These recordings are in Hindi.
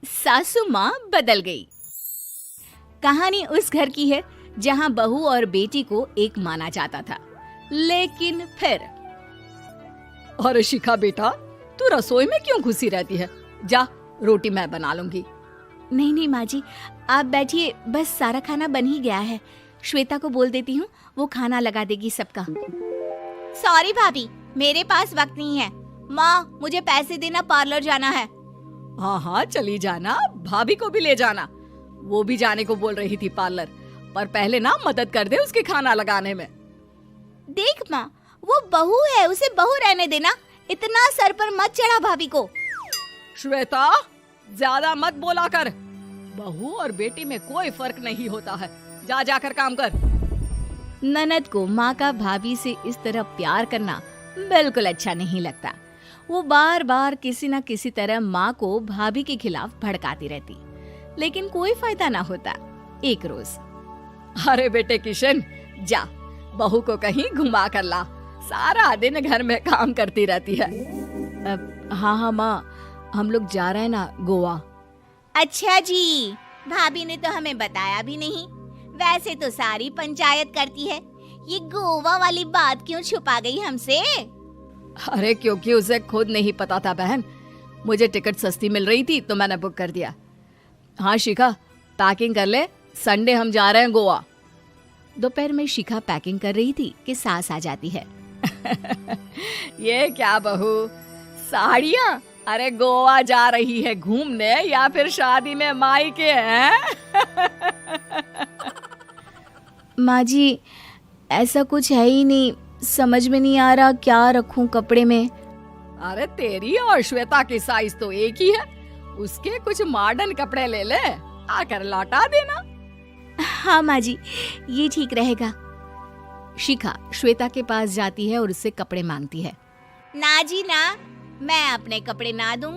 सासू माँ बदल गई। कहानी उस घर की है जहाँ बहू और बेटी को एक माना जाता था, लेकिन फिर अरे शिखा बेटा, तू रसोई में क्यों घुसी रहती है? जा, रोटी मैं बना लूंगी। नहीं नहीं माँ जी, आप बैठिए, बस सारा खाना बन ही गया है। श्वेता को बोल देती हूँ, वो खाना लगा देगी सबका। सॉरी भाभी, मेरे पास वक्त नहीं है। माँ, मुझे पैसे देना, पार्लर जाना है। हाँ हाँ चली जाना, भाभी को भी ले जाना। वो भी जाने को बोल रही थी पार्लर, पर पहले ना मदद कर दे उसके खाना लगाने में। देख माँ, वो बहू है, उसे बहू रहने देना, इतना सर पर मत चढ़ा भाभी को। श्वेता, ज्यादा मत बोला कर। बहू और बेटी में कोई फर्क नहीं होता है। जा जाकर काम कर। ननद को माँ का भाभी से इस तरह प्यार करना बिल्कुल अच्छा नहीं लगता। वो बार बार किसी न किसी तरह माँ को भाभी के खिलाफ भड़काती रहती, लेकिन कोई फायदा ना होता। एक रोज, अरे बेटे किशन, जा बहू को कहीं घुमा कर ला, सारा दिन घर में काम करती रहती है। हाँ हाँ माँ, हम लोग जा रहे हैं ना गोवा। अच्छा जी, भाभी ने तो हमें बताया भी नहीं। वैसे तो सारी पंचायत करती है, ये गोवा वाली बात क्यों छुपा गई हमसे? अरे क्योंकि उसे खुद नहीं पता था बहन। मुझे टिकट सस्ती मिल रही थी तो मैंने बुक कर दिया। हाँ शिखा, पैकिंग कर ले, संडे हम जा रहे हैं गोवा। दोपहर में शिखा पैकिंग कर रही थी कि सास आ जाती है। ये क्या बहू, साड़ियाँ? अरे गोवा जा रही है घूमने या फिर शादी में मायके हैं? माँ जी, ऐसा कुछ है ही नहीं, समझ में नहीं आ रहा क्या रखूं कपड़े में। अरे तेरी और श्वेता की साइज तो एक ही है, उसके कुछ मॉडर्न कपड़े ले ले, आकर लौटा देना। हाँ माँ जी, ये ठीक रहेगा। शिखा श्वेता के पास जाती है और उससे कपड़े मांगती है। ना जी ना, मैं अपने कपड़े ना दूं,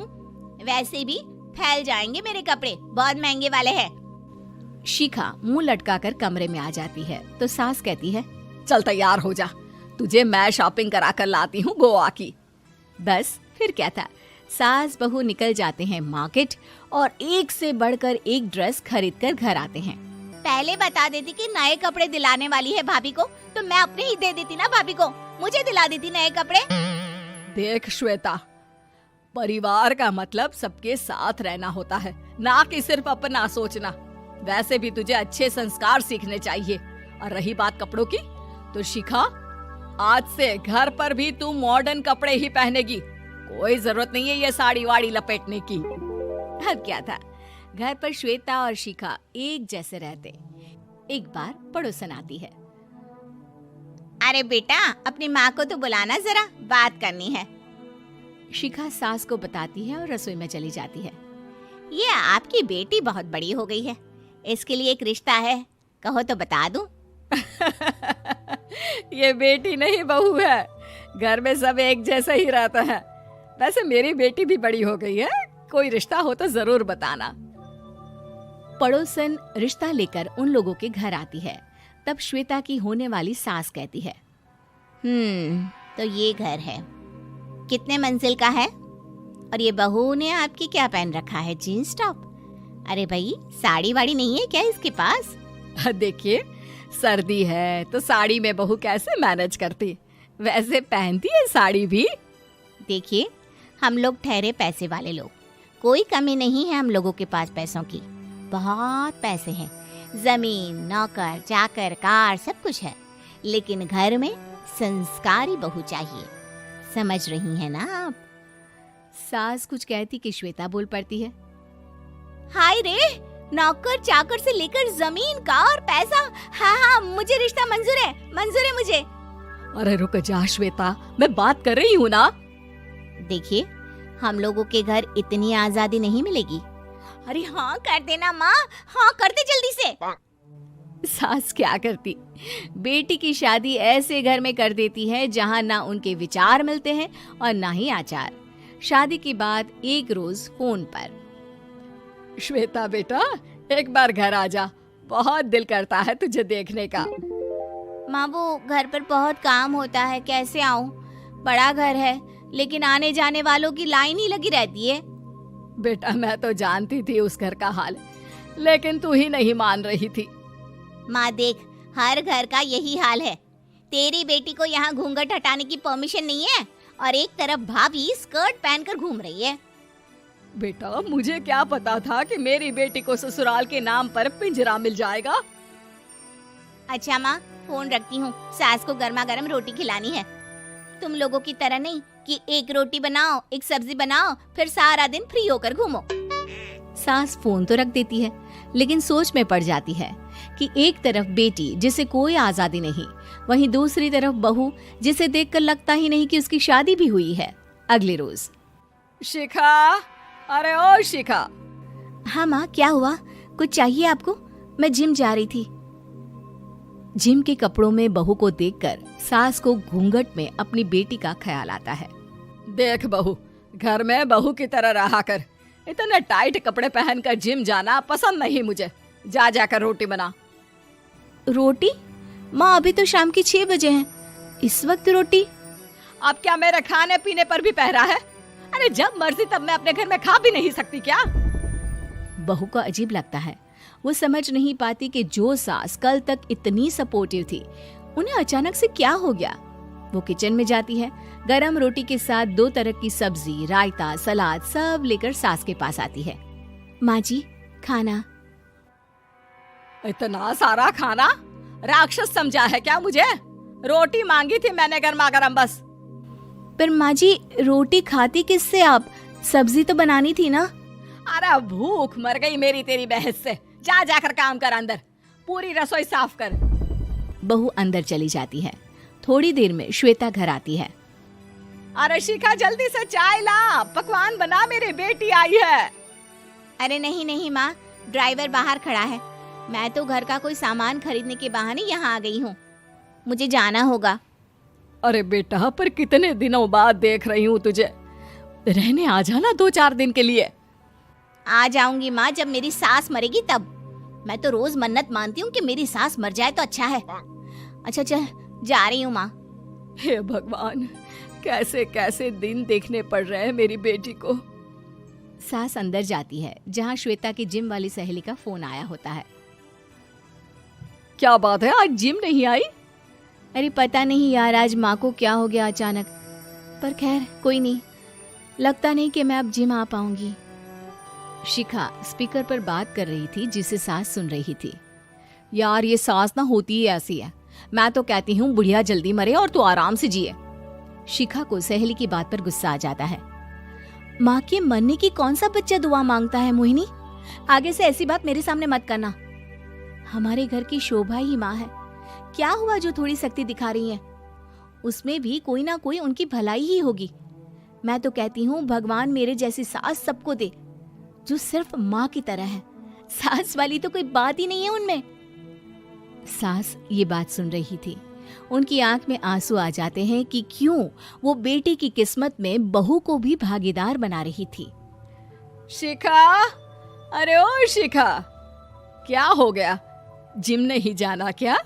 वैसे भी फैल जाएंगे मेरे कपड़े, बहुत महंगे वाले हैं। शिखा मुंह लटकाकर कमरे में आ जाती है तो सास कहती है, चल तैयार हो जा, तुझे मैं शॉपिंग करा कर लाती हूँ गोवा की। बस फिर क्या था, सास बहू निकल जाते हैं मार्केट और एक से बढ़कर एक ड्रेस खरीद कर घर आते हैं। पहले बता देती कि नए कपड़े दिलाने वाली है भाभी को, तो मैं अपने ही दे देती ना भाभी को, मुझे दिला देती नए कपड़े। देख श्वेता, परिवार का मतलब सबके साथ रहना होता है, ना कि सिर्फ अपना सोचना। वैसे भी तुझे अच्छे संस्कार सीखने चाहिए। और रही बात कपड़ों की, तो शिखा, आज से घर पर भी तू मॉडर्न कपड़े ही पहनेगी। कोई जरूरत नहीं है ये साड़ी वाड़ी लपेटने की। अब क्या था, घर पर श्वेता और शिखा एक जैसे रहते। एक बार पड़ोसन आती है। अरे बेटा, अपनी माँ को तो बुलाना जरा, बात करनी है। शिखा सास को बताती है और रसोई में चली जाती है। ये आपकी बेटी बहुत बड़ी हो गई है, इसके लिए एक रिश्ता है, कहो तो बता दूं। ये बेटी नहीं बहू है, घर में सब एक जैसा ही रहता है। वैसे मेरी बेटी भी बड़ी हो गई है, कोई रिश्ता हो तो जरूर बताना। पड़ोसन रिश्ता लेकर उन लोगों के घर आती है। तब श्वेता की होने वाली सास कहती है, तो ये घर है, कितने मंजिल का है? और ये बहू ने आपकी क्या पहन रखा है, जीन्स टॉप? अरे भाई, साड़ी वाड़ी नहीं है क्या इसके पास? देखिए, सर्दी है तो साड़ी में बहू कैसे मैनेज करती, वैसे पहनती है साड़ी भी। देखिए, हम लोग ठहरे पैसे वाले लोग, कोई कमी नहीं है हम लोगों के पास पैसों की, बहुत पैसे हैं, जमीन, नौकर चाकर, कार, सब कुछ है, लेकिन घर में संस्कारी बहू चाहिए, समझ रही हैं ना आप? सास कुछ कहती कि श्वेता बोल पड़ती है, हाय रे, नौकर चाकर से लेकर जमीन, कार, पैसा, हाँ हाँ मुझे रिश्ता मंजूर है मुझे। अरे रुक जा श्वेता, मैं बात कर रही हूँ ना। देखिए, हम लोगों के घर इतनी आजादी नहीं मिलेगी। अरे हाँ कर देना माँ, हाँ कर दे जल्दी से। सास क्या करती, बेटी की शादी ऐसे घर में कर देती है जहाँ ना उनके विचार मिलते हैं और ना ही आचार। शादी के बाद एक रोज फोन पर, श्वेता बेटा, एक बार घर आ जा, बहुत दिल करता है तुझे देखने का। माँ, वो घर पर बहुत काम होता है, कैसे आऊँ? बड़ा घर है, लेकिन आने जाने वालों की लाइन ही लगी रहती है। बेटा मैं तो जानती थी उस घर का हाल, लेकिन तू ही नहीं मान रही थी। माँ देख, हर घर का यही हाल है। तेरी बेटी को यहाँ घूंघट हटाने की परमिशन नहीं है और एक तरफ भाभी स्कर्ट पहनकर घूम रही है। बेटा मुझे क्या पता था कि मेरी बेटी को ससुराल के नाम पर पिंजरा मिल जाएगा। अच्छा माँ, फोन रखती हूँ, सास को गर्मा गर्म रोटी खिलानी है। तुम लोगों की तरह नहीं कि एक रोटी बनाओ, एक सब्जी बनाओ, फिर सारा दिन फ्री होकर घूमो। सास फोन तो रख देती है, लेकिन सोच में पड़ जाती है कि एक तरफ बेटी जिसे कोई आजादी नहीं, वहीं दूसरी तरफ बहू जिसे देखकर लगता ही नहीं कि उसकी शादी भी हुई है। अगले रोज। शिखा, अरे ओ शिखा। हाँ माँ, क्या हुआ? कुछ चाहिए आपको? मैं जिम जा रही थी। जिम के कपड़ों में बहू को देखकर सास को घूंघट में अपनी बेटी का ख्याल आता है। देख बहू, घर में बहू की तरह रहा कर। इतने टाइट कपड़े पहनकर जिम जाना पसंद नहीं मुझे। जा जाकर रोटी बना। रोटी? माँ अभी तो शाम के 6 बजे हैं, इस वक्त रोटी? अब क्या मेरे खाने पीने पर भी पहरा है? अरे जब मर्जी तब मैं अपने घर में खा भी नहीं सकती क्या? बहू को अजीब लगता है। वो समझ नहीं पाती कि जो सास कल तक इतनी सपोर्टिव थी, उन्हें अचानक से क्या हो गया। वो किचन में जाती है, गरम रोटी के साथ 2 तरह की सब्जी, रायता, सलाद सब लेकर सास के पास आती है। माँ जी, खाना। इतना सारा खाना? राक्षस समझा है क्या मुझे? रोटी मांगी थी मैंने गर्मा गर्म बस। पर माँ जी, रोटी खाती किससे आप? सब्जी तो बनानी थी ना। अरे भूख मर गई मेरी तेरी बहस से। जा जाकर काम कर, अंदर पूरी रसोई साफ कर। बहू अंदर चली जाती है। थोड़ी देर में श्वेता घर आती है। अरे शिखा जल्दी से चाय ला, पकवान बना, मेरी बेटी आई है। अरे नहीं नहीं माँ, ड्राइवर बाहर खड़ा है। मैं तो घर का कोई सामान खरीदने के बहाने यहाँ आ गई हूँ, मुझे जाना होगा। अरे बेटा, पर कितने दिनों बाद देख रही हूँ तुझे, रहने आ जाना 2-4 दिन के लिए। आ जाऊंगी माँ, जब मेरी सास मरेगी तब। मैं तो रोज मन्नत मानती हूँ कि मेरी सास मर जाए तो अच्छा है। अच्छा चल, जा रही हूँ माँ। हे भगवान, कैसे कैसे दिन देखने पड़ रहे हैं मेरी बेटी को। सास अंदर जाती है, जहाँ श्वेता की जिम वाली सहेली का फोन आया होता है। क्या बात है, आज जिम नहीं आई? अरे पता नहीं यार, आज माँ को क्या हो गया अचानक। पर खैर कोई नहीं, लगता नहीं कि मैं अब जिम आ पाऊंगी। शिखा स्पीकर पर बात कर रही थी, जिसे सास सुन रही थी। यार ये सास ना होती ही ऐसी है। मैं तो कहती हूँ बुढ़िया जल्दी मरे और तू आराम से जिए। शिखा को सहेली की बात पर गुस्सा आ जाता है। माँ के मरने की कौन सा बच्चा दुआ मांगता है मोहिनी? आगे से ऐसी बात मेरे सामने मत करना। हमारे घर की शोभा ही माँ है। क्या हुआ जो थोड़ी सख्ती दिखा रही है? उसमें भी कोई ना कोई उनकी भलाई ही होगी। मैं तो कहती हूँ भगवान मेरे जैसी सास सबको दे, जो सिर्फ माँ की तरह है। सास वाली तो कोई बात ही नहीं है उनमें। सास ये बात सुन रही थी। उनकी आंख में आंसू आ जाते हैं कि क्यों वो बेटी की किस्मत में बहू को भी भागीदार बना रही थी। शिखा, अरे ओ शिखा, क्या हो गया? जिम नहीं जाना क्या?